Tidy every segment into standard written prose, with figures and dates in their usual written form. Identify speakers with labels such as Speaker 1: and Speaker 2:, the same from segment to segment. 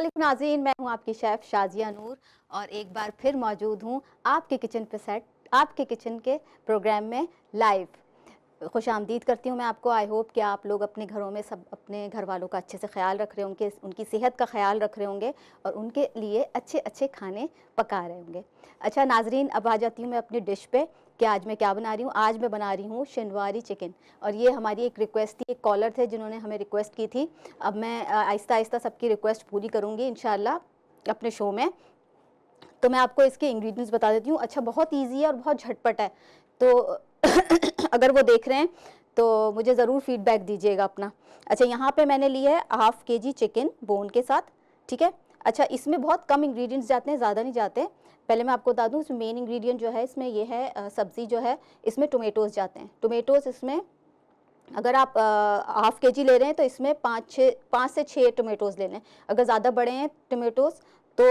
Speaker 1: अस्सलामुअलैकुम नाज़रीन, मैं हूँ आपकी शेफ़ शाज़िया नूर और एक बार फिर मौजूद हूँ आपके किचन पे सेट आपके किचन के प्रोग्राम में लाइव। खुशामदीद करती हूँ मैं आपको। आई होप कि आप लोग अपने घरों में सब अपने घर वालों का अच्छे से ख्याल रख रहे होंगे, उनकी सेहत का ख्याल रख रहे होंगे और उनके लिए अच्छे अच्छे खाने पका रहे होंगे। अच्छा नाज़रीन, अब आ जाती हूँ मैं अपनी डिश पे कि आज मैं क्या बना रही हूँ। आज मैं बना रही हूँ शिनवारी चिकन और ये हमारी एक रिक्वेस्ट थी, एक कॉलर थे जिन्होंने हमें रिक्वेस्ट की थी। अब मैं आहिस्ता आहिस्ता सबकी रिक्वेस्ट पूरी करूँगी इंशाल्लाह अपने शो में। तो मैं आपको इसके इंग्रेडिएंट्स बता देती हूँ। अच्छा, बहुत ईजी है और बहुत झटपट है, तो अगर वो देख रहे हैं तो मुझे ज़रूर फीडबैक दीजिएगा अपना। अच्छा, यहाँ पे मैंने ली है हाफ़ केजी चिकन बोन के साथ, ठीक है। अच्छा, इसमें बहुत कम इंग्रेडिएंट्स जाते हैं, ज़्यादा नहीं जाते। पहले मैं आपको बता दूँ, इसमें मेन इंग्रेडिएंट जो है इसमें ये है सब्ज़ी जो है इसमें टोमेटोज़ जाते हैं। टोमेटोज़ इसमें अगर आप हाफ़ केजी ले रहे हैं तो इसमें 5 से 6 टोमेटोज़ लेने हैं। अगर ज़्यादा बड़े हैं टोमेटोज़ तो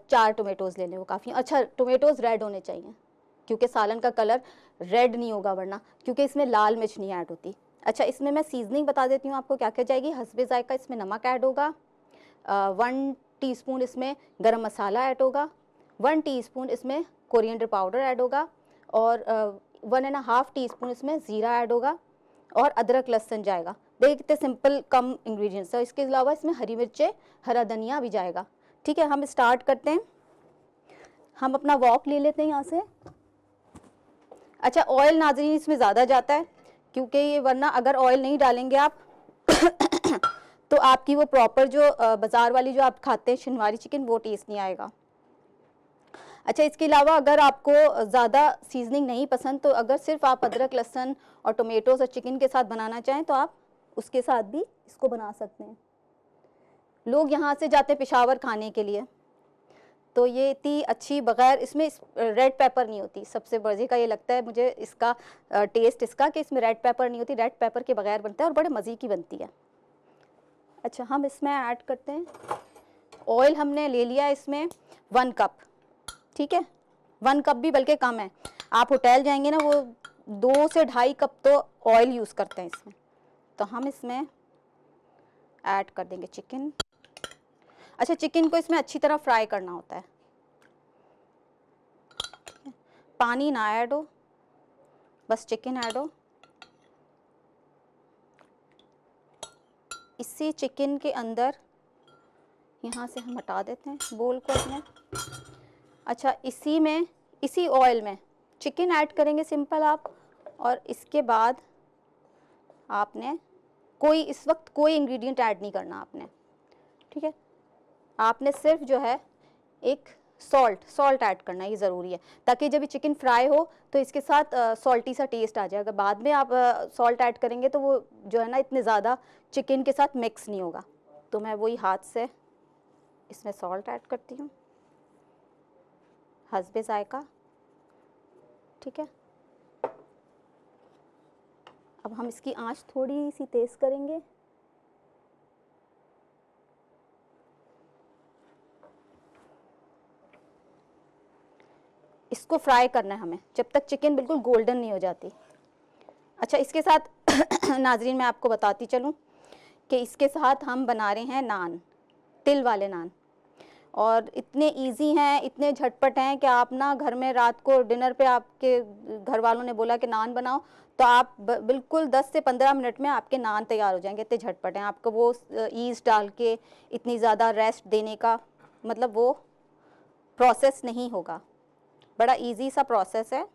Speaker 1: 4 टोमेटोज़ लेने वो काफ़ी। अच्छा, टोमेटोज़ रेड होने चाहिए क्योंकि सालन का कलर रेड नहीं होगा वरना, क्योंकि इसमें लाल मिर्च नहीं ऐड होती। अच्छा, इसमें मैं सीजनिंग बता देती हूँ आपको क्या क्या जाएगी। हस्बे ज़ायका इसमें नमक ऐड होगा, 1 टीस्पून इसमें गरम मसाला ऐड होगा, 1 टीस्पून इसमें कोरिएंडर पाउडर ऐड होगा और 1.5 टीस्पून इसमें ज़ीरा ऐड होगा और अदरक लहसुन जाएगा। देखते सिंपल कम इंग्रेडिएंट्स है। इसके अलावा इसमें हरी मिर्चें, हरा धनिया भी जाएगा। ठीक है, हम स्टार्ट करते हैं। हम अपना वॉक ले लेते हैं यहाँ से। अच्छा, ऑयल नाज़रीन इसमें ज़्यादा जाता है क्योंकि ये वरना अगर ऑयल नहीं डालेंगे आप तो आपकी वो प्रॉपर जो बाज़ार वाली जो आप खाते हैं शिनवारी चिकन, वो टेस्ट नहीं आएगा। अच्छा, इसके अलावा अगर आपको ज़्यादा सीजनिंग नहीं पसंद तो अगर सिर्फ आप अदरक लहसुन और टोमेटोज़ और चिकन के साथ बनाना चाहें तो आप उसके साथ भी इसको बना सकते हैं। लोग यहाँ से जाते हैं पेशावर खाने के लिए, तो ये इतनी अच्छी बग़ैर इसमें रेड पेपर नहीं होती। सबसे मज़े का ये लगता है मुझे इसका टेस्ट इसका कि इसमें रेड पेपर नहीं होती। रेड पेपर के बगैर बनता है और बड़े मज़े की बनती है। अच्छा, हम इसमें ऐड करते हैं ऑयल। हमने ले लिया इसमें 1 कप, ठीक है। 1 कप भी बल्कि कम है। आप होटल जाएंगे ना, वो 2 से 2.5 कप तो ऑयल यूज़ करते हैं इसमें। तो हम इसमें ऐड कर देंगे चिकन। अच्छा, चिकन को इसमें अच्छी तरह फ्राई करना होता है, पानी ना ऐड हो, बस चिकन ऐड हो। इसी चिकन के अंदर यहाँ से हम हटा देते हैं बोल को अपने। अच्छा, इसी ऑयल में चिकन ऐड करेंगे सिंपल आप, और इसके बाद आपने इस वक्त कोई इंग्रेडिएंट ऐड नहीं करना आपने, ठीक है। आपने सिर्फ जो है एक सॉल्ट ऐड करना, ये ज़रूरी है ताकि जब ये चिकन फ्राई हो तो इसके साथ सॉल्टी सा टेस्ट आ जाए। अगर बाद में आप सॉल्ट ऐड करेंगे तो वो जो है ना इतने ज़्यादा चिकन के साथ मिक्स नहीं होगा। तो मैं वही हाथ से इसमें सॉल्ट ऐड करती हूँ हस्बे ज़ायका, ठीक है। अब हम इसकी आंच थोड़ी सी तेज़ करेंगे। इसको फ्राई करना है हमें जब तक चिकन बिल्कुल गोल्डन नहीं हो जाती। अच्छा, इसके साथ नाजरीन मैं आपको बताती चलूँ कि इसके साथ हम बना रहे हैं नान, तिल वाले नान। और इतने इजी हैं, इतने झटपट हैं कि आप ना घर में रात को डिनर पे आपके घर वालों ने बोला कि नान बनाओ तो आप बिल्कुल 10 से 15 मिनट में आपके नान तैयार हो जाएंगे। इतने झटपट हैं। आपको वो ईस्ट डाल के इतनी ज़्यादा रेस्ट देने का मतलब वो प्रोसेस नहीं होगा। बड़ा इजी सा प्रोसेस है।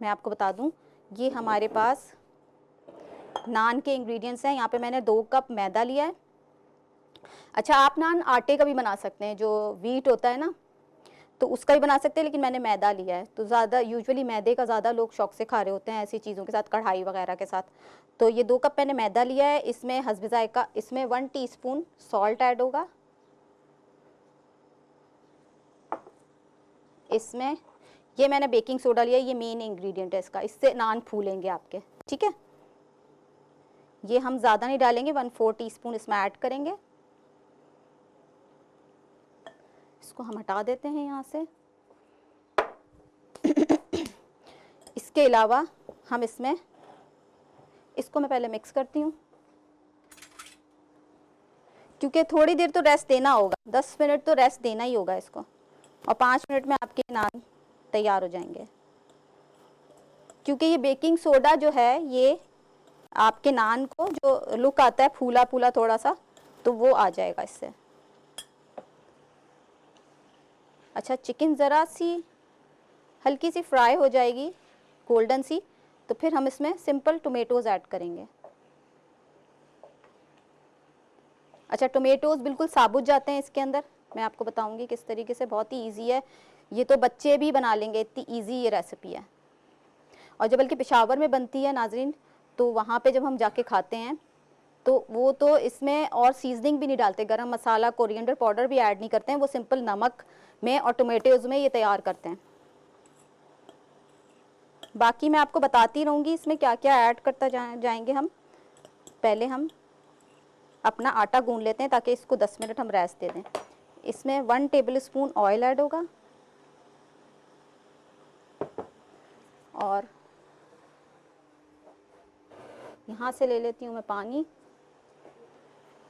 Speaker 1: मैं आपको बता दूं, ये हमारे पास नान के इंग्रेडिएंट्स हैं। यहाँ पे मैंने 2 कप मैदा लिया है। अच्छा, आप नान आटे का भी बना सकते हैं, जो वीट होता है ना तो उसका भी बना सकते हैं, लेकिन मैंने मैदा लिया है। तो ज़्यादा यूजुअली मैदे का ज़्यादा लोग शौक से खा रहे होते हैं ऐसी चीज़ों के साथ, कढ़ाई वगैरह के साथ। तो ये 2 कप मैंने मैदा लिया है। इसमें हस्बे ज़ायका इसमें 1 टीस्पून सॉल्ट ऐड होगा। इसमें ये मैंने बेकिंग सोडा लिया है, ये मेन इंग्रेडिएंट है इसका, इससे नान फूलेंगे आपके, ठीक है। ये हम ज़्यादा नहीं डालेंगे, 1/4 टीस्पून इसमें ऐड करेंगे। इसको हम हटा देते हैं यहाँ से। इसके अलावा हम इसको मैं पहले मिक्स करती हूँ क्योंकि थोड़ी देर तो रेस्ट देना होगा, 10 मिनट तो रेस्ट देना ही होगा इसको, और 5 मिनट में आपके नान तैयार हो जाएंगे। क्योंकि ये बेकिंग सोडा जो है ये आपके नान को जो लुक आता है फूला फूला थोड़ा सा, तो वो आ जाएगा इससे। अच्छा, चिकन ज़रा सी हल्की सी फ्राई हो जाएगी गोल्डन सी, तो फिर हम इसमें सिंपल टोमेटोज़ ऐड करेंगे। अच्छा, टोमेटोज़ बिल्कुल साबुत जाते हैं इसके अंदर, मैं आपको बताऊंगी किस तरीके से, बहुत ही इजी है ये, तो बच्चे भी बना लेंगे, इतनी इजी ये रेसिपी है। और जब बल्कि पेशावर में बनती है नाजरीन, तो वहाँ पे जब हम जाके खाते हैं तो वो तो इसमें और सीजनिंग भी नहीं डालते, गरम मसाला कोरिएंडर पाउडर भी ऐड नहीं करते हैं, वो सिंपल नमक में और टोमेटोज़ में ये तैयार करते हैं। बाकी मैं आपको बताती रहूँगी इसमें क्या क्या ऐड करता जाएंगे हम। पहले हम अपना आटा गूंद लेते हैं ताकि इसको 10 मिनट हम रेस्ट दे दें। इसमें 1 टेबलस्पून ऑयल ऐड होगा, और यहाँ से ले लेती हूँ मैं पानी।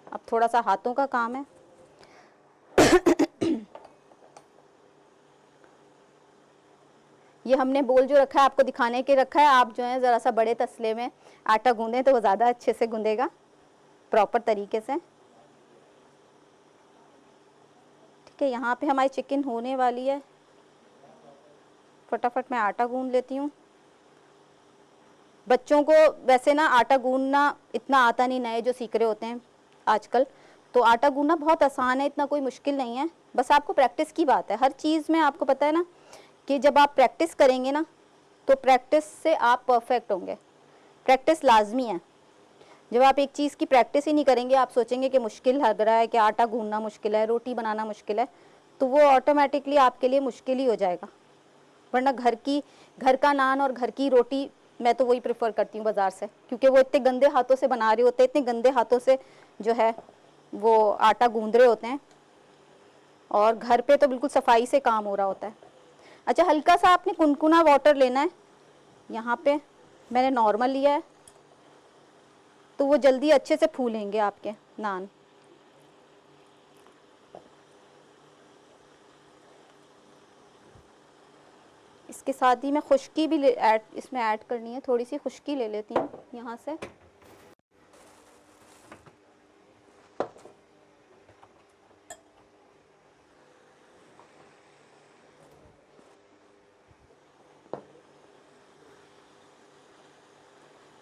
Speaker 1: अब थोड़ा सा हाथों का काम है। ये हमने बोल जो रखा है आपको दिखाने के रखा है, आप जो है ज़रा सा बड़े तसले में आटा गूंदें तो वो ज़्यादा अच्छे से गूंदेगा प्रॉपर तरीके से। ठीक है, यहाँ पे हमारी चिकन होने वाली है, फटाफट मैं आटा गूंद लेती हूँ। बच्चों को वैसे ना आटा गूंदना इतना आता नहीं, नए जो सीख रहे होते हैं आजकल, तो आटा गूंदना बहुत आसान है, इतना कोई मुश्किल नहीं है, बस आपको प्रैक्टिस की बात है। हर चीज़ में आपको पता है ना कि जब आप प्रैक्टिस करेंगे ना तो प्रैक्टिस से आप परफेक्ट होंगे। प्रैक्टिस लाजमी है। जब आप एक चीज़ की प्रैक्टिस ही नहीं करेंगे, आप सोचेंगे कि मुश्किल लग रहा है, कि आटा गूंदना मुश्किल है, रोटी बनाना मुश्किल है, तो वो ऑटोमेटिकली आपके लिए मुश्किल ही हो जाएगा। वरना घर का नान और घर की रोटी मैं तो वही प्रेफर करती हूँ बाज़ार से, क्योंकि वो इतने गंदे हाथों से बना रहे होते हैं, इतने गंदे हाथों से जो है वो आटा गूंद रहे होते हैं, और घर पे तो बिल्कुल सफाई से काम हो रहा होता है। अच्छा, हल्का सा आपने कुनकुना वाटर लेना है, यहाँ पे मैंने नॉर्मल लिया है, तो वो जल्दी अच्छे से फूलेंगे आपके नान। इसके साथ ही मैं खुश्की भी इसमें ऐड करनी है, थोड़ी सी खुश्की ले लेती हूँ यहाँ से।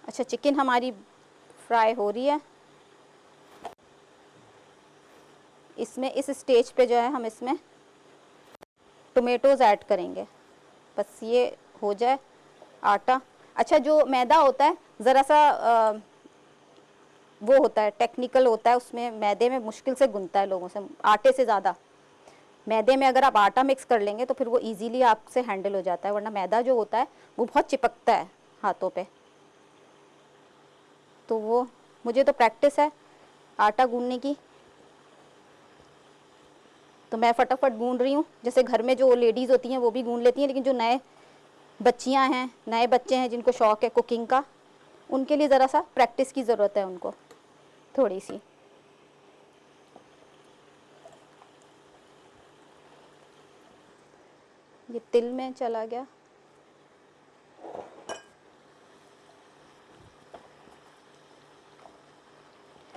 Speaker 1: अच्छा, चिकन हमारी फ्राई हो रही है। इसमें इस स्टेज पे जो है हम इसमें टोमेटोज़ ऐड करेंगे, बस ये हो जाए आटा। अच्छा, जो मैदा होता है ज़रा सा वो होता है, टेक्निकल होता है, उसमें मैदे में मुश्किल से गुनता है लोगों से, आटे से ज़्यादा। मैदे में अगर आप आटा मिक्स कर लेंगे तो फिर वो इजीली आपसे हैंडल हो जाता है, वरना मैदा जो होता है वो बहुत चिपकता है हाथों पे। तो वो मुझे तो प्रैक्टिस है आटा गूंदने की, तो मैं फटाफट गूंद रही हूँ। जैसे घर में जो लेडीज़ होती हैं वो भी गूंद लेती हैं, लेकिन जो नए बच्चियाँ हैं, नए बच्चे हैं जिनको शौक़ है कुकिंग का, उनके लिए ज़रा सा प्रैक्टिस की ज़रूरत है उनको थोड़ी सी। ये तिल में चला गया।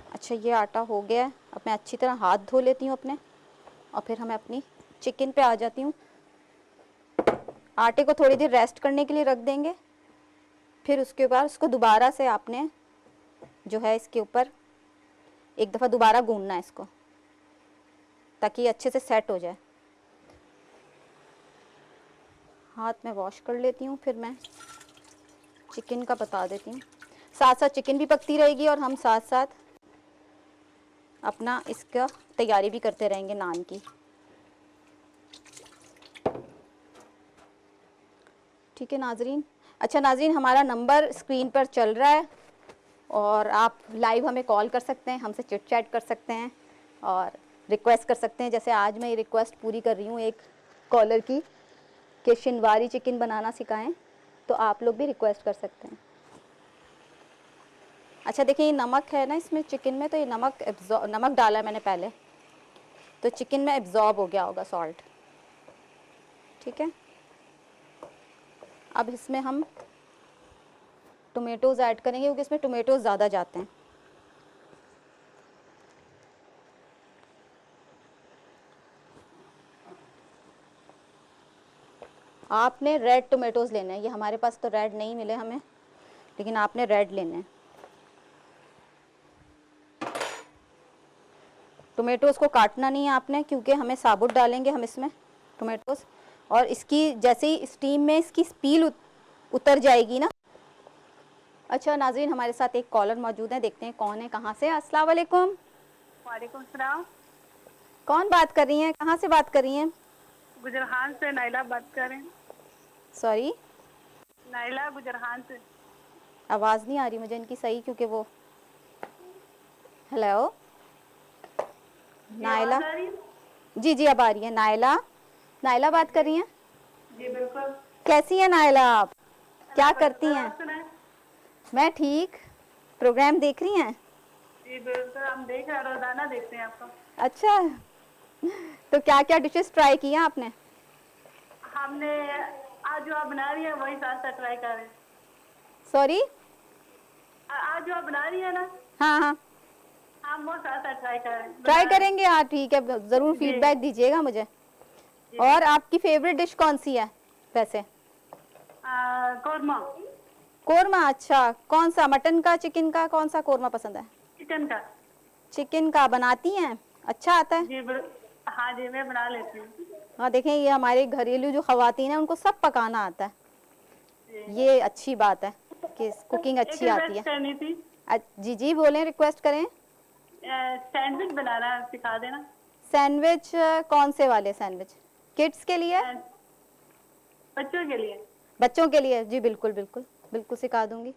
Speaker 1: अच्छा, ये आटा हो गया है। अब मैं अच्छी तरह हाथ धो लेती हूँ अपने, और फिर मैं अपनी चिकन पे आ जाती हूँ। आटे को थोड़ी देर रेस्ट करने के लिए रख देंगे, फिर उसके बाद उसको दोबारा से आपने जो है इसके ऊपर एक दफ़ा दोबारा गूंदना है इसको, ताकि ये अच्छे से सेट हो जाए। हाथ में वॉश कर लेती हूँ, फिर मैं चिकन का बता देती हूँ। साथ साथ चिकन भी पकती रहेगी और हम साथ साथ अपना इसका तैयारी भी करते रहेंगे नान की। ठीक है नाजरीन। अच्छा नाजरीन, हमारा नंबर स्क्रीन पर चल रहा है, और आप लाइव हमें कॉल कर सकते हैं, हमसे चिट चैट कर सकते हैं, और रिक्वेस्ट कर सकते हैं। जैसे आज मैं ये रिक्वेस्ट पूरी कर रही हूँ एक कॉलर की कि शिनवारी चिकन बनाना सिखाएं, तो आप लोग भी रिक्वेस्ट कर सकते हैं। अच्छा देखिए, ये नमक है ना इसमें चिकन में, तो ये नमक डाला है मैंने पहले, तो चिकन में एब्जॉर्ब हो गया होगा सॉल्ट। ठीक है, अब इसमें हम टोमेटोज़ ऐड करेंगे क्योंकि इसमें टोमेटोज़ ज़्यादा जाते हैं। आपने रेड टोमेटोज़ लेने हैं, ये हमारे पास तो रेड नहीं मिले हमें, लेकिन आपने रेड लेने हैं। टोमेटोज़ को काटना नहीं है आपने, क्योंकि हमें साबुत डालेंगे हम इसमें टोमेटोज़, और इसकी जैसे ही स्टीम में इसकी पील उतर जाएगी ना। अच्छा नाज़रीन, हमारे साथ एक कॉलर मौजूद है, देखते हैं कौन है, कहाँ से। अस्सलाम वालेकुम।
Speaker 2: वालेकुम सलाम।
Speaker 1: कौन बात कर रही हैं, कहाँ से बात कर रही हैं?
Speaker 2: गुजरहान से नाइला बात कर रहे हैं।
Speaker 1: सॉरी,
Speaker 2: नाइला गुजरहान से।
Speaker 1: आवाज़ नहीं आ रही मुझे इनकी सही, क्योंकि वो हेलो नाइला, जी जी अब आ रही है। नाइला बात कर रही हैं?
Speaker 2: जी बिल्कुल।
Speaker 1: कैसी हैं नाइला आप, क्या करती हैं?
Speaker 2: आप सुनाएं?
Speaker 1: मैं ठीक। प्रोग्राम देख रही हैं?
Speaker 2: जी बिल्कुल, हम देख रहे हैं, रोजाना देखते हैं आपको।
Speaker 1: अच्छा, तो क्या क्या डिशेस ट्राई की हैं आपने?
Speaker 2: हमने आज जो आप बना रही है वही साथ साथ ट्राई कर रहे हैं।
Speaker 1: सॉरी,
Speaker 2: आज जो आप बना रही है ना,
Speaker 1: हाँ हाँ
Speaker 2: हम वो साथ साथ ट्राई कर रहे हैं।
Speaker 1: ट्राई करेंगे। हाँ ठीक है, ज़रूर फीडबैक दीजिएगा मुझे। और आपकी फेवरेट डिश कौन सी है वैसे?
Speaker 2: कौरमा।
Speaker 1: कोरमा, अच्छा कौन सा, मटन का, चिकन का, कौन सा कोरमा पसंद है?
Speaker 2: चिकन का।
Speaker 1: चिकन का बनाती हैं, अच्छा आता है?
Speaker 2: जी हाँ जी, मैं बना लेती हूँ।
Speaker 1: हाँ देखें, ये हमारे घरेलू जो ख़वातीन हैं उनको सब पकाना आता है, ये अच्छी बात है कि कुकिंग अच्छी
Speaker 2: एक
Speaker 1: आती
Speaker 2: रिक्वेस्ट
Speaker 1: है।
Speaker 2: करनी थी,
Speaker 1: जी जी बोलें, रिक्वेस्ट करें।
Speaker 2: सैंडविच बनाना सिखा देना।
Speaker 1: सैंडविच, कौन से वाले सैंडविच? किड्स के लिए?
Speaker 2: बच्चों के लिए।
Speaker 1: बच्चों के लिए, जी बिल्कुल बिल्कुल बिल्कुल सिखा दूंगी।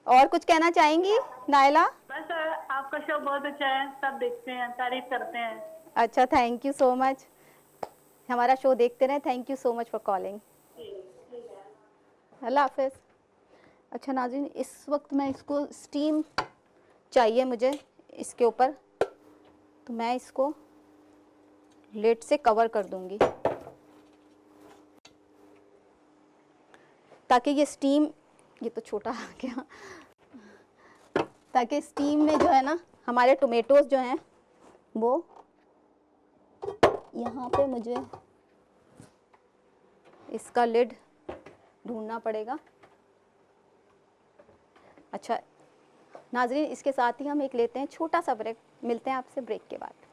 Speaker 1: और कुछ कहना चाहेंगी नाइला?
Speaker 2: बस आपका शो बहुत अच्छा है, सब देखते हैं, तारीफ करते हैं।
Speaker 1: अच्छा, थैंक यू सो मच, हमारा शो देखते रहें। Thank you so much for calling. अल्लाह हाफिज़। अच्छा नाज़रीन, इस वक्त मैं इसको स्टीम चाहिए मुझे इसके ऊपर, तो मैं इसको लिड से कवर कर दूंगी ताकि ये स्टीम, ये तो छोटा आ गया, ताकि स्टीम में जो है ना हमारे टोमेटोज़ जो हैं वो, यहाँ पे मुझे इसका लिड ढूंढना पड़ेगा। अच्छा नाज़रीन, इसके साथ ही हम एक लेते हैं छोटा सा ब्रेक, मिलते हैं आपसे ब्रेक के बाद।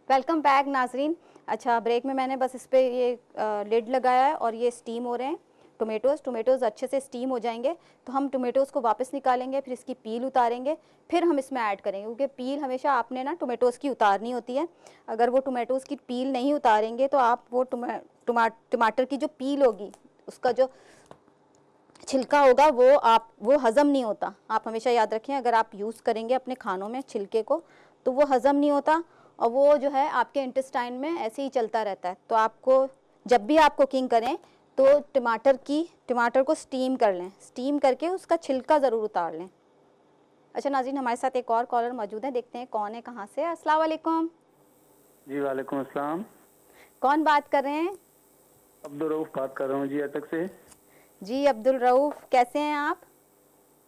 Speaker 1: वेलकम बैक नाजरीन। अच्छा, ब्रेक में मैंने बस इस पर ये लिड लगाया है और ये स्टीम हो रहे हैं टोमेटोज़ अच्छे से स्टीम हो जाएंगे तो हम टोमेटोज़ को वापस निकालेंगे, फिर इसकी पील उतारेंगे, फिर हम इसमें ऐड करेंगे, क्योंकि पील हमेशा आपने ना टोमेटोज़ की उतारनी होती है। अगर वो टोमेटोज़ की पील नहीं उतारेंगे तो आप वो टमाटर की जो पील होगी, उसका जो छिलका होगा वो हज़म नहीं होता। आप हमेशा याद रखें, अगर आप यूज़ करेंगे अपने खानों में छिलके को तो वो हज़म नहीं होता और वो जो है आपके इंटेस्टाइन में ऐसे ही चलता रहता है। तो आपको जब भी आप कुकिंग करें तो टमाटर को स्टीम कर लें, स्टीम करके उसका छिलका ज़रूर उतार लें। अच्छा नाज़रीन, हमारे साथ एक और कॉलर मौजूद है, देखते हैं कौन है, कहाँ से। अस्सलाम वालेकुम।
Speaker 3: जी वालेकुम अस्सलाम।
Speaker 1: कौन बात कर रहे हैं?
Speaker 3: अब्दुल रऊफ बात कर रहा हूँ जी, अटक से।
Speaker 1: जी अब्दुल रऊफ, कैसे हैं आप?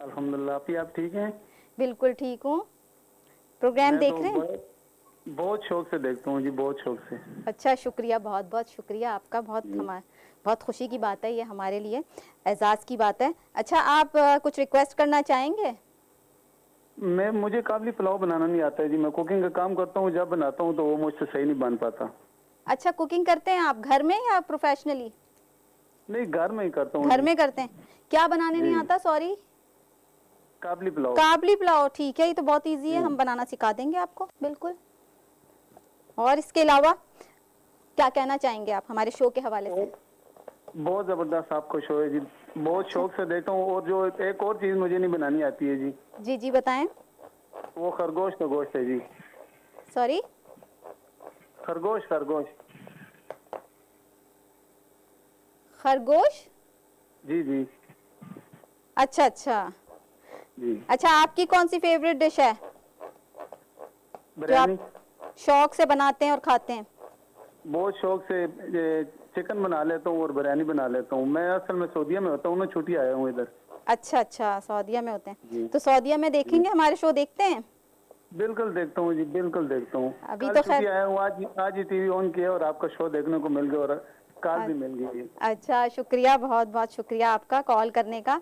Speaker 3: अल्हम्दुलिल्लाह, आप ठीक हैं?
Speaker 1: बिल्कुल ठीक हूँ। प्रोग्राम देख रहे हैं?
Speaker 3: बहुत शौक से देखता हूँ जी, बहुत शौक से।
Speaker 1: अच्छा, शुक्रिया, बहुत बहुत शुक्रिया आपका, बहुत खुशी की बात है ये हमारे लिए, एजाज़ की बात है। अच्छा, आप कुछ रिक्वेस्ट करना चाहेंगे?
Speaker 3: मुझे काबली पुलाव बनाना नहीं आता है जी। मैं कुकिंग का काम करता हूँ, जब बनाता हूँ तो वो मुझसे सही नहीं बन पाता।
Speaker 1: अच्छा, कुकिंग करते हैं आप घर में या प्रोफेशनली?
Speaker 3: नहीं, घर में ही करता हूँ।
Speaker 1: घर में करते हैं। क्या बनाने नहीं आता? सॉरी,
Speaker 3: काबली पुलाव।
Speaker 1: काबली पुलाव, ठीक है, ये तो बहुत इजी है, हम बनाना सिखा देंगे आपको, बिल्कुल। और इसके अलावा क्या कहना चाहेंगे आप हमारे शो के हवाले से?
Speaker 3: बहुत जबरदस्त आपको शो है जी, बहुत शौक से देखता हूँ। और जो एक और चीज मुझे नहीं बनानी आती है जी,
Speaker 1: जी जी बताएं।
Speaker 3: वो खरगोश का गोश्त है जी।
Speaker 1: सॉरी,
Speaker 3: खरगोश खरगोश।
Speaker 1: खरगोश?
Speaker 3: जी जी
Speaker 1: अच्छा अच्छा
Speaker 3: जी।
Speaker 1: अच्छा, आपकी कौन सी फेवरेट डिश है जो
Speaker 3: बिरयानी।
Speaker 1: आप शौक से बनाते हैं और खाते हैं?
Speaker 3: बहुत शौक से चिकन बना लेता हूँ और बिरयानी बना लेता हूँ। मैं असल में सऊदीया में होता हूँ, मैं छुट्टी आया हूँ इधर।
Speaker 1: अच्छा अच्छा, सऊदीया में होते
Speaker 3: जी
Speaker 1: हैं, तो सऊदीया में देखेंगे हमारे शो, देखते हैं?
Speaker 3: बिल्कुल देखता हूँ जी, बिल्कुल देखता हूँ।
Speaker 1: अभी
Speaker 3: कल
Speaker 1: तो
Speaker 3: छुट्टी
Speaker 1: खैर,
Speaker 3: आया हूँ, आज ही टीवी ऑन किया और आपका शो देखने को मिल गया और कार भी मिल गई।
Speaker 1: अच्छा, शुक्रिया, बहुत बहुत शुक्रिया आपका कॉल करने का,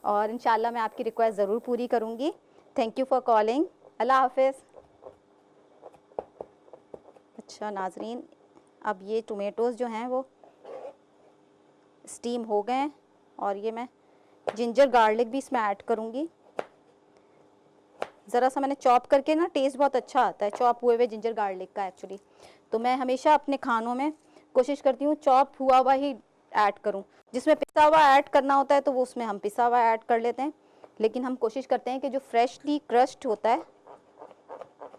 Speaker 1: और इंशाल्लाह मैं आपकी रिक्वेस्ट ज़रूर पूरी करूँगी। थैंक यू फॉर कॉलिंग, अल्लाह हाफिज़। अच्छा नाजरीन, अब ये टोमेटोज़ जो हैं वो स्टीम हो गए हैं, और ये मैं जिंजर गार्लिक भी इसमें ऐड करूँगी। ज़रा सा मैंने चॉप करके ना, टेस्ट बहुत अच्छा आता है चॉप हुए हुए जिंजर गार्लिक का एक्चुअली। तो मैं हमेशा अपने खानों में कोशिश करती हूँ चॉप हुआ हुआ ही ऐड करूँ। जिसमें पिसा हुआ ऐड करना होता है तो वो उसमें हम पिसा हुआ ऐड कर लेते हैं, लेकिन हम कोशिश करते हैं कि जो फ्रेशली क्रश्ड होता है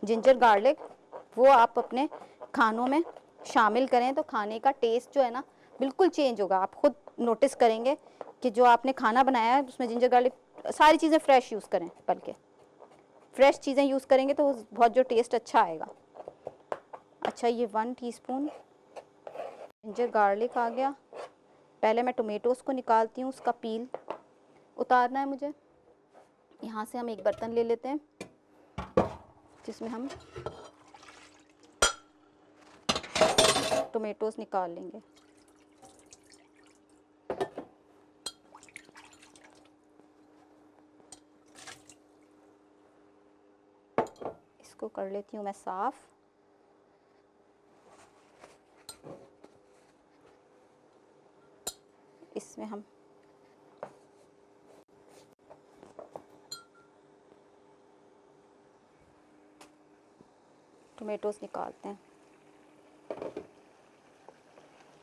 Speaker 1: जिंजर गार्लिक, वो आप अपने खानों में शामिल करें, तो खाने का टेस्ट जो है ना बिल्कुल चेंज होगा। आप खुद नोटिस करेंगे कि जो आपने खाना बनाया है उसमें जिंजर गार्लिक, सारी चीज़ें फ्रेश यूज़ करें, बल्कि फ्रेश चीज़ें यूज़ करेंगे तो बहुत जो टेस्ट अच्छा आएगा। अच्छा, ये 1 टीस्पून जिंजर गार्लिक आ गया। पहले मैं टोमेटोज़ को निकालती हूँ, उसका पील उतारना है मुझे। यहाँ से हम एक बर्तन ले लेते हैं जिसमें हम टोमेटोज़ निकाल लेंगे। इसको कर लेती हूँ मैं साफ़। इसमें हम टोमेटोज़ निकालते हैं।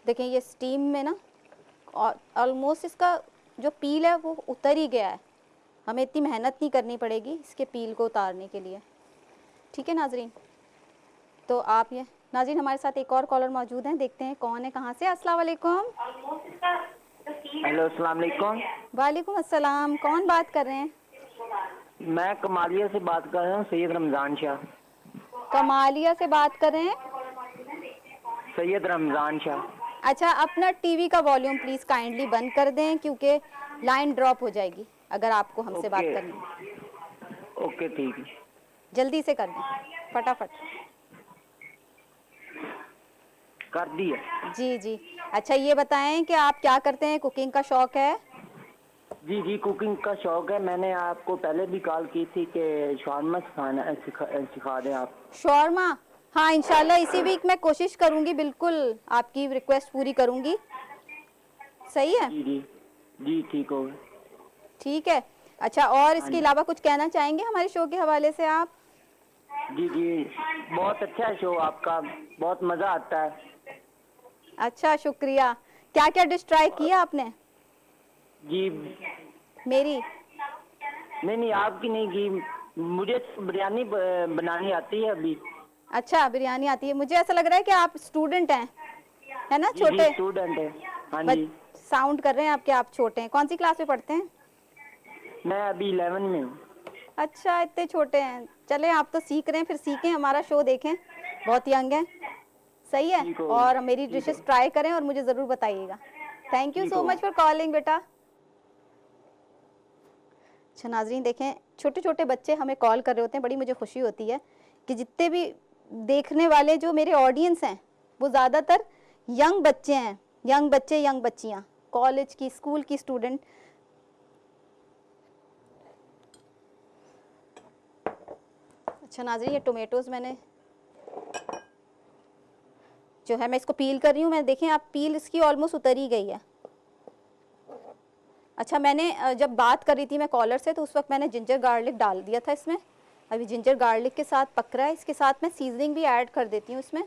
Speaker 1: देखें ये स्टीम में ना ऑलमोस्ट इसका जो पील है वो उतर ही गया है, हमें इतनी मेहनत नहीं करनी पड़ेगी इसके पील को उतारने के लिए। ठीक है नाजरीन, तो आप ये नाजरीन, हमारे साथ एक और कॉलर मौजूद हैं, देखते हैं कौन है, कहाँ से। अस्सलाम वालेकुम।
Speaker 4: हेलो, अस्सलाम वालेकुम।
Speaker 1: वालेकुम अस्सलाम, कौन बात कर रहे हैं?
Speaker 4: मैं कमालिया से बात कर रहा हूँ, सैयद रमज़ान शाह।
Speaker 1: कमालिया से बात कर रहे हैं?
Speaker 4: सैयद रमज़ान शाह।
Speaker 1: अच्छा, अपना टीवी का वॉल्यूम प्लीज़ काइंडली बंद कर दें, क्योंकि लाइन ड्रॉप हो जाएगी अगर आपको हमसे बात
Speaker 4: ओके
Speaker 1: करनी है।
Speaker 4: ओके, ठीक है,
Speaker 1: जल्दी से कर दें, फटाफट।
Speaker 4: कर दिया।
Speaker 1: जी जी। अच्छा, ये बताएं कि आप क्या करते हैं, कुकिंग का शौक है?
Speaker 4: जी जी, कुकिंग का शौक है। मैंने आपको पहले भी कॉल की थी कि शॉर्मा सिखा दें आप।
Speaker 1: शॉर्मा? हाँ, इंशाल्लाह इसी वीक मैं कोशिश करूंगी, बिल्कुल आपकी रिक्वेस्ट पूरी करूंगी। सही है?
Speaker 4: जी जी जी, ठीक होगा।
Speaker 1: ठीक है। अच्छा, और
Speaker 4: हाँ
Speaker 1: इसके
Speaker 4: जी।
Speaker 1: अलावा कुछ कहना चाहेंगे हमारे शो के हवाले से आप?
Speaker 4: जी जी, बहुत अच्छा है शो आपका, बहुत मज़ा आता है।
Speaker 1: अच्छा, शुक्रिया। क्या क्या डिश ट्राई किया आपने?
Speaker 4: जी,
Speaker 1: मेरी?
Speaker 4: नहीं नहीं, आपकी नहीं की, मुझे बिरयानी बनानी आती है अभी।
Speaker 1: अच्छा, बिरयानी आती है। मुझे ऐसा लग रहा है कि आप स्टूडेंट हैं, है ना?
Speaker 4: जी जी,
Speaker 1: छोटे
Speaker 4: स्टूडेंट है। हाँ
Speaker 1: बच
Speaker 4: जी।
Speaker 1: साउंड कर रहे हैं आपके, आप छोटे हैं। कौन सी क्लास में पढ़ते हैं?
Speaker 4: मैं अभी 11 में हूँ।
Speaker 1: अच्छा, इतने छोटे हैं। चले, आप तो सीख रहे हैं, फिर सीखें, हमारा शो देखें, बहुत यंग है। सही है।
Speaker 4: ठीक होगा,
Speaker 1: और मेरी
Speaker 4: ठीक
Speaker 1: डिशेस
Speaker 4: है,
Speaker 1: ट्राई करें और मुझे ज़रूर बताइएगा। थैंक यू
Speaker 4: ठीक
Speaker 1: सो
Speaker 4: होगा।
Speaker 1: मच फॉर कॉलिंग बेटा। अच्छा नाजरीन, देखें छोटे छोटे बच्चे हमें कॉल कर रहे होते हैं, बड़ी मुझे खुशी होती है कि जितने भी देखने वाले जो मेरे ऑडियंस हैं वो ज़्यादातर यंग बच्चे हैं, यंग बच्चे, यंग बच्चियाँ, कॉलेज की, स्कूल की स्टूडेंट। अच्छा नाजरीन, ये टोमेटोज़ मैंने जो है मैं इसको पील कर रही हूँ। मैं देखें आप, पील इसकी ऑलमोस्ट उतर ही गई है। अच्छा, मैंने जब बात कर रही थी मैं कॉलर से तो उस वक्त मैंने जिंजर गार्लिक डाल दिया था इसमें। अभी जिंजर गार्लिक के साथ पक रहा है, इसके साथ मैं सीजनिंग भी ऐड कर देती हूँ इसमें।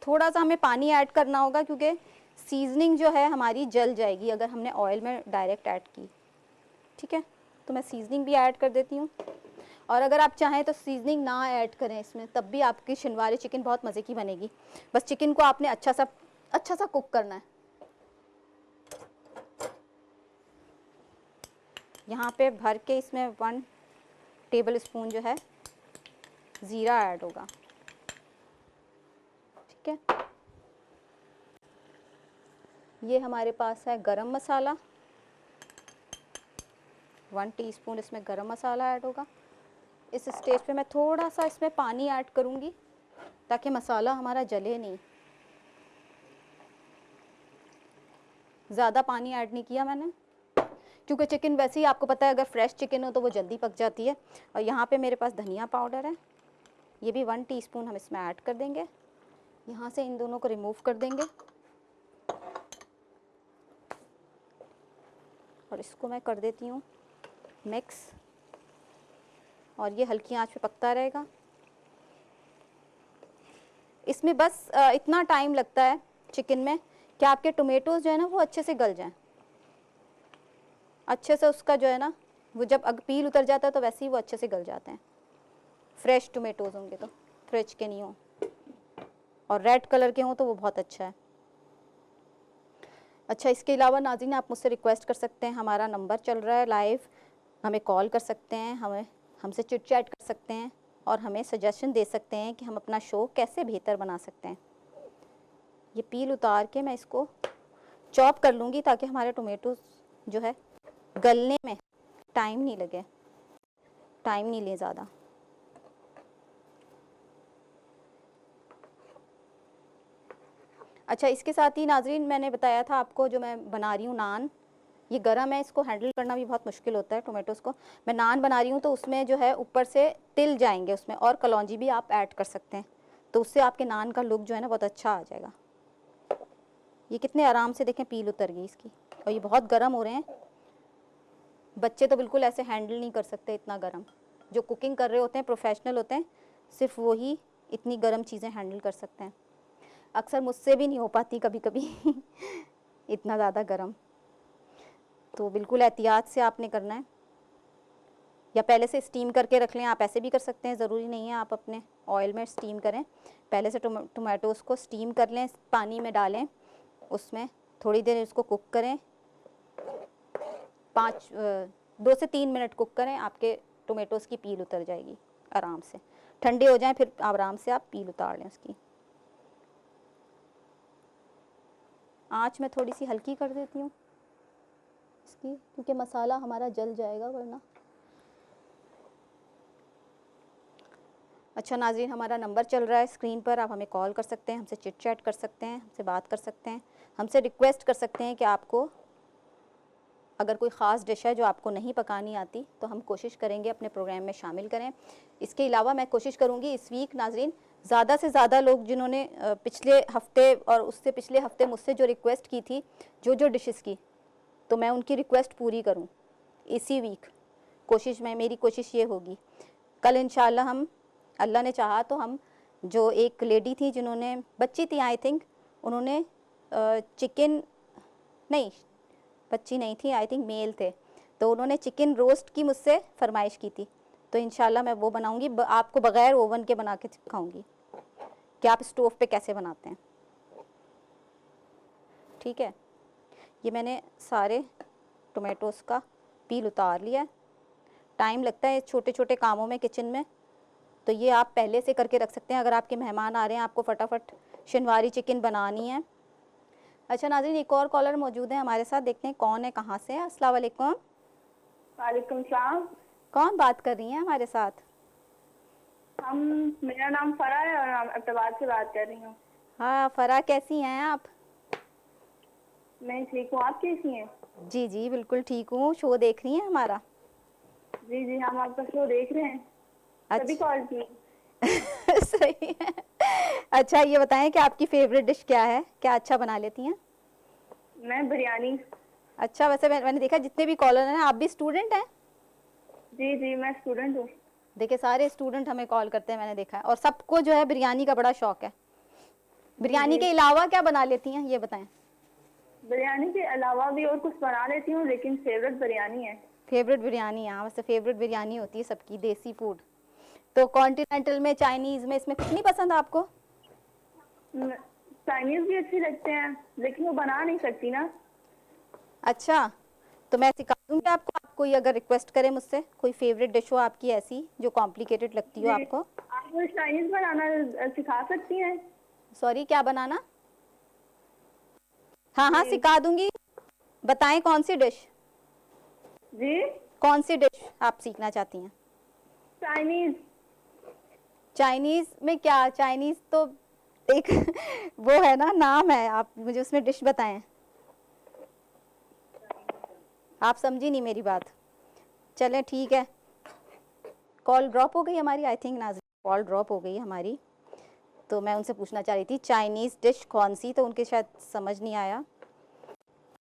Speaker 1: थोड़ा सा हमें पानी ऐड करना होगा क्योंकि सीजनिंग जो है हमारी जल जाएगी अगर हमने ऑयल में डायरेक्ट ऐड की। ठीक है, तो मैं सीजनिंग भी ऐड कर देती हूँ। और अगर आप चाहें तो सीजनिंग ना ऐड करें इसमें, तब भी आपकी शिनवारी चिकन बहुत मज़े की बनेगी। बस चिकन को आपने अच्छा सा कुक करना है। यहाँ पे भर के इसमें 1 टेबल स्पून जो है ज़ीरा ऐड होगा। ठीक है, ये हमारे पास है गरम मसाला, 1 टीस्पून इसमें गरम मसाला ऐड होगा। इस स्टेज पे मैं थोड़ा सा इसमें पानी ऐड करूँगी ताकि मसाला हमारा जले नहीं। ज़्यादा पानी ऐड नहीं किया मैंने क्योंकि चिकन वैसे ही आपको पता है अगर फ्रेश चिकन हो तो वो जल्दी पक जाती है। और यहाँ पे मेरे पास धनिया पाउडर है, ये भी 1 टीस्पून हम इसमें ऐड कर देंगे। यहाँ से इन दोनों को रिमूव कर देंगे और इसको मैं कर देती हूँ मिक्स, और ये हल्की आंच पे पकता रहेगा। इसमें बस इतना टाइम लगता है चिकन में कि आपके टोमेटोज़ जो है ना वो अच्छे से गल जाएं, अच्छे से उसका जो है ना वो जब पील उतर जाता है तो वैसे ही वो अच्छे से गल जाते हैं। फ्रेश टोमेटोज़ होंगे तो, फ्रिज के नहीं हो और रेड कलर के हों तो वो बहुत अच्छा है। अच्छा, इसके अलावा नाज़रीन आप मुझसे रिक्वेस्ट कर सकते हैं, हमारा नंबर चल रहा है लाइव, हमें कॉल कर सकते हैं, हमसे चिट चैट कर सकते हैं और हमें सजेशन दे सकते हैं कि हम अपना शो कैसे बेहतर बना सकते हैं। ये पील उतार के मैं इसको चॉप कर लूँगी ताकि हमारे टोमेटो जो है गलने में टाइम नहीं लगे, टाइम नहीं ले ज़्यादा। अच्छा, इसके साथ ही नाज़रीन मैंने बताया था आपको जो मैं बना रही हूँ नान, ये गरम है, इसको हैंडल करना भी बहुत मुश्किल होता है टोमेटोज़ को। मैं नान बना रही हूँ तो उसमें जो है ऊपर से तिल जाएंगे उसमें, और कलौंजी भी आप ऐड कर सकते हैं, तो उससे आपके नान का लुक जो है ना बहुत अच्छा आ जाएगा। ये कितने आराम से देखें पील उतर गई इसकी, और ये बहुत गर्म हो रहे हैं। बच्चे तो बिल्कुल ऐसे हैंडल नहीं कर सकते इतना गरम, जो कुकिंग कर रहे होते हैं प्रोफेशनल होते हैं, सिर्फ वो ही इतनी गर्म चीज़ें हैंडल कर सकते हैं। अक्सर मुझसे भी नहीं हो पाती कभी कभी इतना ज़्यादा गरम, तो बिल्कुल एहतियात से आपने करना है। या पहले से स्टीम करके रख लें, आप ऐसे भी कर सकते हैं, ज़रूरी नहीं है आप अपने ऑयल में स्टीम करें। पहले से टोमेटोज़ को स्टीम कर लें, पानी में डालें, उसमें थोड़ी देर इसको कुक करें, 2 से 3 मिनट कुक करें, आपके टोमेटोज़ की पील उतर जाएगी आराम से। ठंडे हो जाएं फिर आराम से आप पील उतार लें उसकी। आँच मैं थोड़ी सी हल्की कर देती हूँ इसकी क्योंकि मसाला हमारा जल जाएगा वरना। अच्छा नाज़रीन, हमारा नंबर चल रहा है स्क्रीन पर, आप हमें कॉल कर सकते हैं, हमसे चिट चैट कर सकते हैं, हमसे बात कर सकते हैं, हमसे रिक्वेस्ट कर सकते हैं कि आपको अगर कोई ख़ास डिश है जो आपको नहीं पकानी आती तो हम कोशिश करेंगे अपने प्रोग्राम में शामिल करें। इसके अलावा मैं कोशिश करूँगी इस वीक नाज़रीन ज़्यादा से ज़्यादा लोग जिन्होंने पिछले हफ़्ते और उससे पिछले हफ़्ते मुझसे जो रिक्वेस्ट की थी जो डिशेस की, तो मैं उनकी रिक्वेस्ट पूरी करूँ इसी वीक। मेरी कोशिश ये होगी। कल इंशाल्लाह हम, अल्लाह ने चाहा तो हम, जो एक लेडी थी जिन्होंने, बच्ची थी आई थिंक, उन्होंने चिकन, नहीं बच्ची नहीं थी, आई थिंक मेल थे, तो उन्होंने चिकन रोस्ट की मुझसे फरमाइश की थी, तो इंशाल्लाह मैं वो बनाऊंगी, आपको बग़ैर ओवन के बना के सिखाऊंगी कि आप स्टोव पे कैसे बनाते हैं। ठीक है, ये मैंने सारे टोमेटोज़ का पील उतार लिया। टाइम लगता है छोटे छोटे कामों में किचन में, तो ये आप पहले से करके रख सकते हैं अगर आपके मेहमान आ रहे हैं, आपको फटाफट शिनवारी चिकन बनानी है। अच्छा नाज़रीन, एक और कॉलर मौजूद है हमारे साथ, देखते हैं कौन है, कहाँ से है। अस्सलाम वालेकुम।
Speaker 2: वालेकुम सलाम।
Speaker 1: कौन बात कर रही हैं हमारे साथ?
Speaker 2: मेरा नाम फरा है और मैं अब्दाबाद से बात कर रही हूँ।
Speaker 1: हाँ फरा, कैसी हैं आप?
Speaker 2: मैं ठीक हूँ, आप कैसी हैं?
Speaker 1: जी जी बिल्कुल ठीक हूँ। शो देख रही हैं हमारा?
Speaker 2: जी जी, हम आपका शो देख रहे हैं, तभी कॉल की।
Speaker 1: सही है। अच्छा ये बताएं कि आपकी फेवरेट डिश क्या है, क्या अच्छा बना लेती हैं?
Speaker 2: मैं बिरयानी।
Speaker 1: अच्छा, वैसे मैंने देखा जितने भी कॉलर हैं, आप भी स्टूडेंट हैं?
Speaker 2: जी जी, मैं स्टूडेंट हूँ।
Speaker 1: देखिए सारे स्टूडेंट हमें कॉल करते हैं, मैंने देखा है, और सबको जो है बिरयानी का बड़ा शौक है।
Speaker 2: जी
Speaker 1: बिरयानी
Speaker 2: जी,
Speaker 1: के अलावा क्या बना लेती हैं, ये बताएं।
Speaker 2: बिरयानी के अलावा भी और कुछ बना लेती हूँ, लेकिन फेवरेट बिरयानी है।
Speaker 1: फेवरेट बिरयानी, हाँ वैसे फेवरेट बिरयानी होती है सबकी, देसी फूड। तो कॉन्टिनेंटल में, चाइनीज में, इसमें कुछ नहीं पसंद आपको?
Speaker 2: चाइनीज भी अच्छी लगते हैं, लेकिन वो बना नहीं सकती ना।
Speaker 1: अच्छा, तो मैं सिखा दूंगी आपको। आप कोई अगर रिक्वेस्ट करें मुझसे, कोई फेवरेट डिश हो आपकी ऐसी जो कॉम्प्लिकेटेड लगती हो
Speaker 2: जी,
Speaker 1: आपको।
Speaker 2: आप मुझे चाइनीज बनाना सिखा सकती हैं?
Speaker 1: सॉरी, क्या बनाना? हाँ हाँ,
Speaker 2: जी
Speaker 1: सिखा दूंगी। बताएं कौन सी डिश,
Speaker 2: जी,
Speaker 1: कौन सी डिश आप सीखना चाहती हैं?
Speaker 2: चाइनीज।
Speaker 1: चाइनीज में क्या, चाइनीज तो एक वो है ना, नाम है, आप मुझे उसमें डिश बताएं। आप समझी नहीं मेरी बात। चलें ठीक है, कॉल ड्रॉप हो गई हमारी, आई थिंक नाज़रीन कॉल ड्रॉप हो गई हमारी। तो मैं उनसे पूछना चाह रही थी चाइनीज़ डिश कौन सी, तो उनके शायद समझ नहीं आया।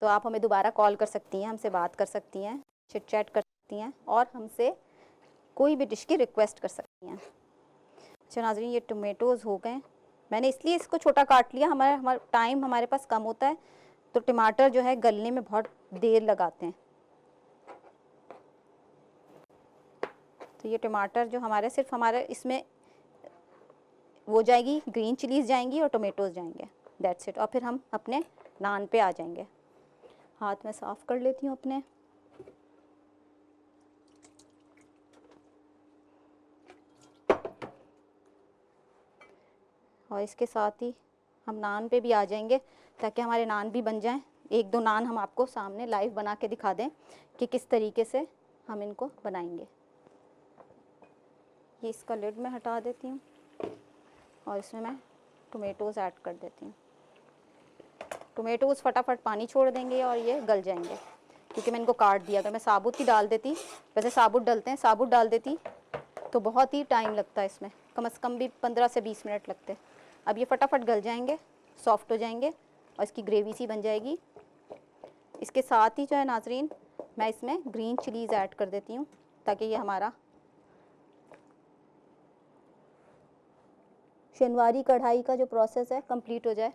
Speaker 1: तो आप हमें दोबारा कॉल कर सकती हैं, हमसे बात कर सकती हैं, चिट चैट कर सकती हैं, और हमसे कोई भी डिश की रिक्वेस्ट कर सकती हैं। अच्छा नाज़रीन, ये टोमेटोज़ हो गए। मैंने इसलिए इसको छोटा काट लिया, हमारा टाइम हमारे पास कम होता है, तो टमाटर जो है गलने में बहुत देर लगाते हैं। तो ये टमाटर जो हमारे, सिर्फ हमारे इसमें वो जाएगी, ग्रीन चिलीज़ जाएंगी और टोमेटोज़ जाएंगे, दैट्स इट। और फिर हम अपने नान पे आ जाएंगे। हाथ में साफ़ कर लेती हूँ अपने। और इसके साथ ही हम नान पे भी आ जाएंगे, ताकि हमारे नान भी बन जाएं। एक दो नान हम आपको सामने लाइव बना के दिखा दें कि किस तरीके से हम इनको बनाएंगे। ये इसका लिड मैं हटा देती हूँ, और इसमें मैं टोमेटोज़ ऐड कर देती हूँ। टोमेटोज़ फटाफट पानी छोड़ देंगे और ये गल जाएंगे, क्योंकि मैं इनको काट दिया। अगर मैं साबुत ही डाल देती, वैसे साबुत डलते हैं, साबुत डाल देती तो बहुत ही टाइम लगता है इसमें, कम से कम भी 15 से 20 मिनट लगते। अब ये फटाफट गल जाएंगे, सॉफ्ट हो जाएंगे, और इसकी ग्रेवी सी बन जाएगी। इसके साथ ही जो है नाजरीन, मैं इसमें ग्रीन चिलीज़ ऐड कर देती हूँ, ताकि ये हमारा शनिवारी कढ़ाई का जो प्रोसेस है कंप्लीट हो जाए।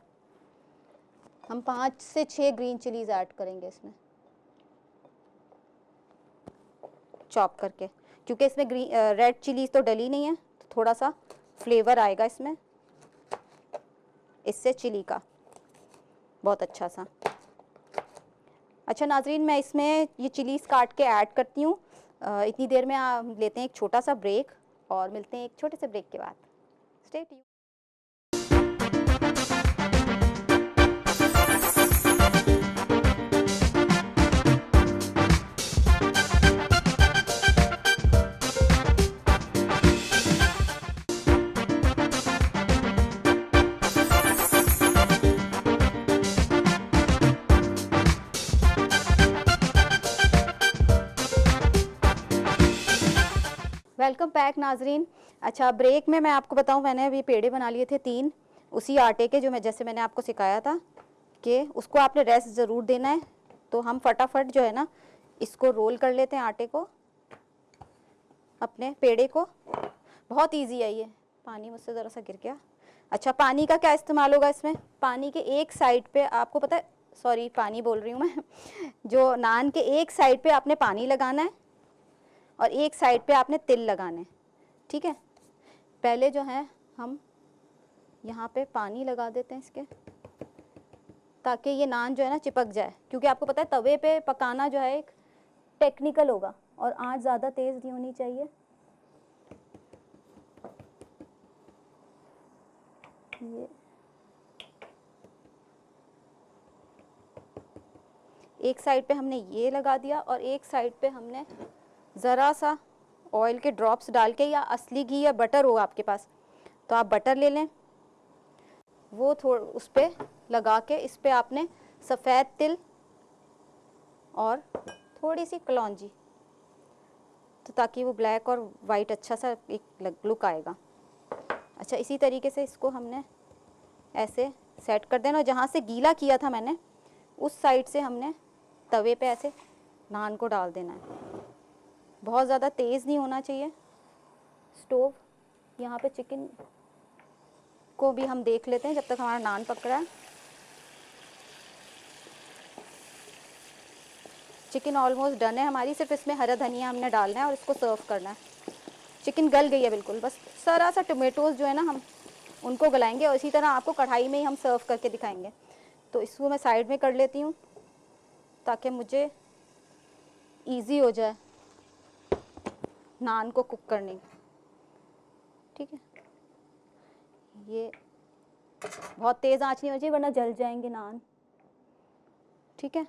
Speaker 1: हम 5 से 6 ग्रीन चिलीज़ ऐड करेंगे इसमें, चॉप करके, क्योंकि इसमें रेड चिलीज़ तो डली नहीं है, तो थोड़ा सा फ्लेवर आएगा इसमें, इससे चिली का बहुत अच्छा सा। अच्छा नाजरीन, मैं इसमें ये चिलीज़ काट के ऐड करती हूँ। इतनी देर में लेते हैं एक छोटा सा ब्रेक, और मिलते हैं एक छोटे से ब्रेक के बाद। Stay tuned. वेलकम बैक नाजरीन। अच्छा, ब्रेक में मैं आपको बताऊं, मैंने अभी पेड़े बना लिए थे 3, उसी आटे के, जो जैसे मैंने आपको सिखाया था कि उसको आपने रेस्ट ज़रूर देना है। तो हम फटाफट जो है ना, इसको रोल कर लेते हैं आटे को, अपने पेड़े को। बहुत ईजी है ये। पानी मुझसे ज़रा सा गिर गया। अच्छा, पानी का क्या इस्तेमाल होगा इसमें? पानी के एक साइड पे आपको पता है, सॉरी पानी बोल रही हूँ मैं जो नान के एक साइड पे आपने पानी लगाना है, और एक साइड पे आपने तिल लगाने, ठीक है। पहले जो है हम यहाँ पे पानी लगा देते हैं इसके, ताकि ये नान जो है ना चिपक जाए, क्योंकि आपको पता है तवे पे पकाना जो है एक टेक्निकल होगा, और आंच ज़्यादा तेज़ नहीं होनी चाहिए। ये एक साइड पे हमने ये लगा दिया, और एक साइड पे हमने ज़रा सा ऑयल के ड्रॉप्स डाल के, या असली घी या बटर हो आपके पास तो आप बटर ले लें, वो थोड़ा उस पर लगा के, इस पे आपने सफ़ेद तिल और थोड़ी सी कलौंजी, तो ताकि वो ब्लैक और वाइट अच्छा सा एक लुक आएगा। अच्छा, इसी तरीके से इसको हमने ऐसे सेट कर देना। जहाँ से गीला किया था मैंने, उस साइड से हमने तवे पे ऐसे नान को डाल देना है। बहुत ज़्यादा तेज़ नहीं होना चाहिए स्टोव। यहाँ पे चिकन को भी हम देख लेते हैं जब तक हमारा नान पक रहा है। चिकन ऑलमोस्ट डन है हमारी, सिर्फ इसमें हरा धनिया हमने डालना है और इसको सर्व करना है। चिकन गल गई है बिल्कुल, बस सारा सा टोमेटोज़ जो है ना हम उनको गलाएंगे और इसी तरह आपको कढ़ाई में ही हम सर्व करके दिखाएंगे। तो इसको मैं साइड में कर लेती हूँ ताकि मुझे इजी हो जाए नान को कुक करने की। ठीक है, ये बहुत तेज़ आंच नहीं होनी चाहिए वरना जल जाएंगे नान। ठीक है,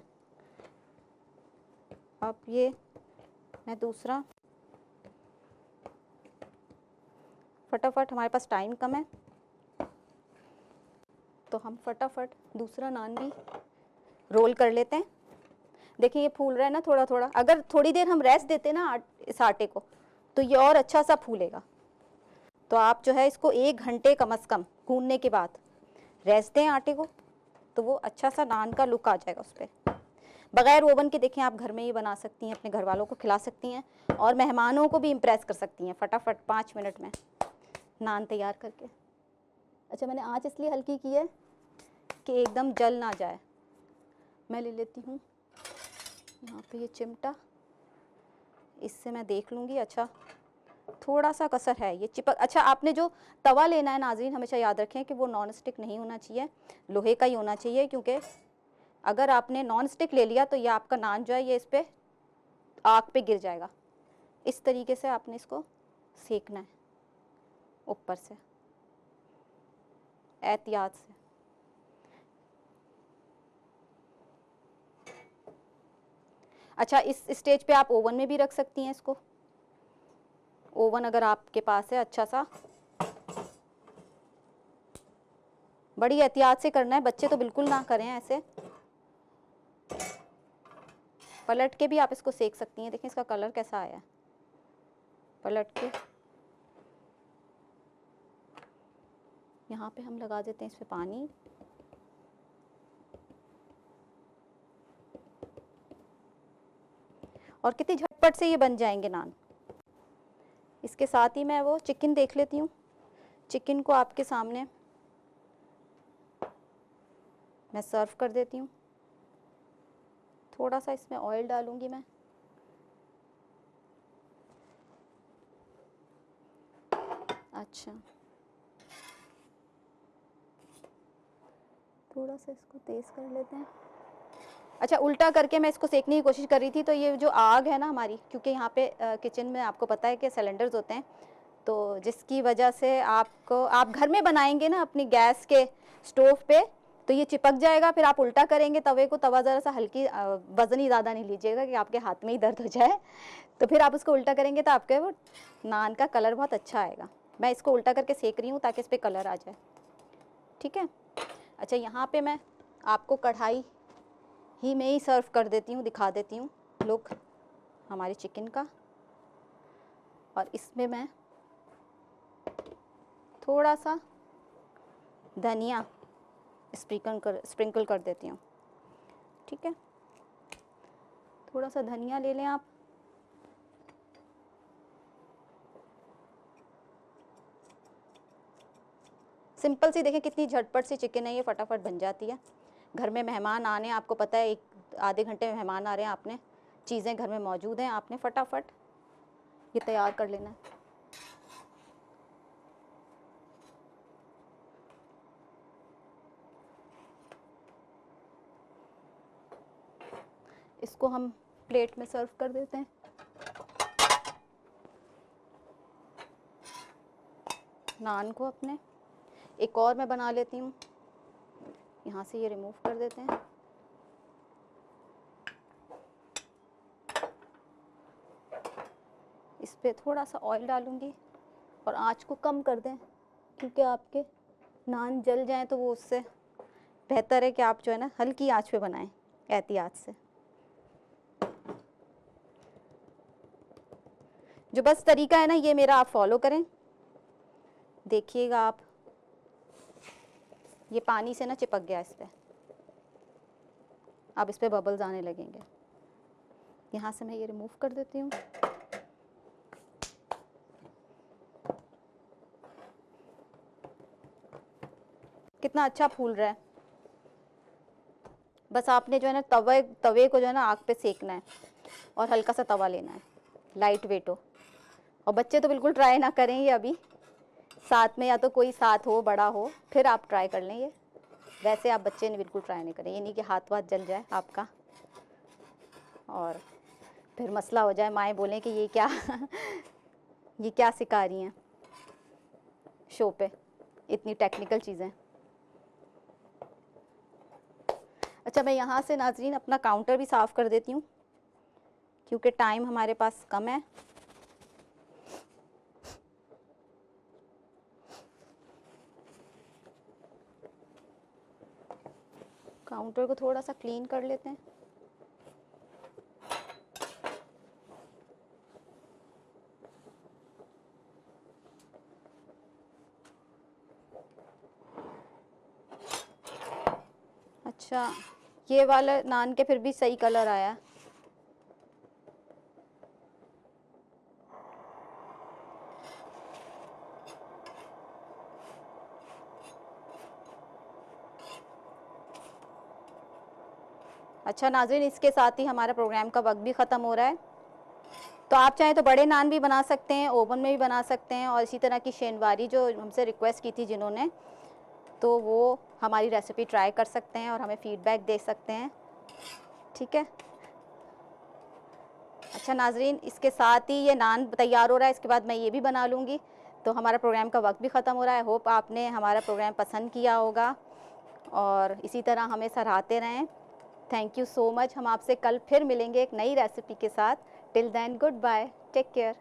Speaker 1: अब ये मैं दूसरा, फटाफट हमारे पास टाइम कम है तो हम फटाफट दूसरा नान भी रोल कर लेते हैं। देखिए ये फूल रहा है ना थोड़ा थोड़ा, अगर थोड़ी देर हम रेस्ट देते ना इस आटे को तो ये और अच्छा सा फूलेगा। तो आप जो है इसको 1 घंटे कम से कम गूंदने के बाद रेस्ट दें आटे को, तो वो अच्छा सा नान का लुक आ जाएगा उस पर। बगैर ओवन के देखें आप घर में ही बना सकती हैं, अपने घर वालों को खिला सकती हैं और मेहमानों को भी इम्प्रेस कर सकती हैं फटाफट 5 मिनट में नान तैयार करके। अच्छा, मैंने आँच इसलिए हल्की की है कि एकदम जल ना जाए। मैं ले लेती हूँ यहाँ पे ये चिमटा, इससे मैं देख लूँगी। अच्छा, थोड़ा सा कसर है, ये चिपक। अच्छा, आपने जो तवा लेना है नाज़रीन हमेशा याद रखें कि वो नॉन स्टिक नहीं होना चाहिए, लोहे का ही होना चाहिए, क्योंकि अगर आपने नॉन स्टिक ले लिया तो ये आपका नान जो है ये इस पर आग पे गिर जाएगा। इस तरीके से आपने इसको सेकना है ऊपर से एहतियात से। अच्छा, इस स्टेज पे आप ओवन में भी रख सकती हैं इसको। ओवन अगर आपके पास है अच्छा सा, बड़ी एहतियात से करना है, बच्चे तो बिल्कुल ना करें ऐसे। पलट के भी आप इसको सेक सकती हैं। देखें इसका कलर कैसा आया है पलट के। यहाँ पे हम लगा देते हैं इस पे पानी। और कितनी झटपट से ये बन जाएंगे नान। इसके साथ ही मैं वो चिकन देख लेती हूँ। चिकन को आपके सामने मैं सर्व कर देती हूँ। थोड़ा सा इसमें ऑयल डालूंगी मैं। अच्छा, थोड़ा सा इसको तेज़ कर लेते हैं। अच्छा, उल्टा करके मैं इसको सेकने की कोशिश कर रही थी तो ये जो आग है ना हमारी, क्योंकि यहाँ पे किचन में आपको पता है कि सिलेंडर्स होते हैं, तो जिसकी वजह से आपको, आप घर में बनाएंगे ना अपनी गैस के स्टोव पे तो ये चिपक जाएगा। फिर आप उल्टा करेंगे तवे को, तवा ज़रा सा हल्की, वज़न ही ज़्यादा नहीं लीजिएगा कि आपके हाथ में ही दर्द हो जाए। तो फिर आप उसको उल्टा करेंगे तो आपके वो नान का कलर बहुत अच्छा आएगा। मैं इसको उल्टा करके सेक रही हूँ ताकि इस पर कलर आ जाए। ठीक है। अच्छा, यहाँ पे मैं आपको कढ़ाई ही में ही सर्व कर देती हूँ, दिखा देती हूँ लुक हमारे चिकन का। और इसमें मैं थोड़ा सा धनिया स्प्रिंकल कर देती हूँ। ठीक है, थोड़ा सा धनिया ले लें आप। सिंपल सी, देखें कितनी झटपट सी चिकन है, ये फटाफट बन जाती है। घर में मेहमान आने, आपको पता है 1 आधे घंटे में मेहमान आ रहे हैं, आपने चीज़ें घर में मौजूद हैं, आपने फटाफट ये तैयार कर लेना है। इसको हम प्लेट में सर्व कर देते हैं। नान को अपने एक और मैं बना लेती हूँ। यहाँ से ये रिमूव कर देते हैं। इस पे थोड़ा सा ऑयल डालूँगी और आँच को कम कर दें, क्योंकि आपके नान जल जाएं तो वो उससे बेहतर है कि आप जो है ना हल्की आँच पे बनाएं एहतियात से। जो बस तरीका है ना ये मेरा आप फॉलो करें। देखिएगा आप, ये पानी से ना चिपक गया इस पे। अब इस पर बबल्स आने लगेंगे। यहाँ से मैं ये रिमूव कर देती हूँ। कितना अच्छा फूल रहा है। बस आपने जो है ना तवे को जो है ना आग पे सेकना है और हल्का सा तवा लेना है, लाइट वेट हो। और बच्चे तो बिल्कुल ट्राई ना करें ये अभी, साथ में या तो कोई साथ हो, बड़ा हो, फिर आप ट्राई कर लें ये। वैसे आप बच्चे ने बिल्कुल ट्राई नहीं करें, ये नहीं कि हाथ वाथ जल जाए आपका और फिर मसला हो जाए, माएँ बोलें कि ये क्या ये क्या सिखा रही हैं शो पे, इतनी टेक्निकल चीज़ें। अच्छा, मैं यहाँ से नाज़रीन अपना काउंटर भी साफ़ कर देती हूँ क्योंकि टाइम हमारे पास कम है। काउंटर को थोड़ा सा क्लीन कर लेते हैं। अच्छा, ये वाला नान के फिर भी सही कलर आया। अच्छा नाज़रीन, इसके साथ ही हमारा प्रोग्राम का वक्त भी ख़त्म हो रहा है। तो आप चाहें तो बड़े नान भी बना सकते हैं, ओवन में भी बना सकते हैं, और इसी तरह की शेनवारी जो हमसे रिक्वेस्ट की थी जिन्होंने, तो वो हमारी रेसिपी ट्राई कर सकते हैं और हमें फ़ीडबैक दे सकते हैं। ठीक है। अच्छा नाज़रीन, इसके साथ ही ये नान तैयार हो रहा है, इसके बाद मैं ये भी बना लूँगी। तो हमारा प्रोग्राम का वक्त भी ख़त्म हो रहा है। होप आपने हमारा प्रोग्राम पसंद किया होगा और इसी तरह हमें सराहते रहें। Thank you so much. हम आपसे कल फिर मिलेंगे एक नई रेसिपी के साथ। Till then, good bye, take care.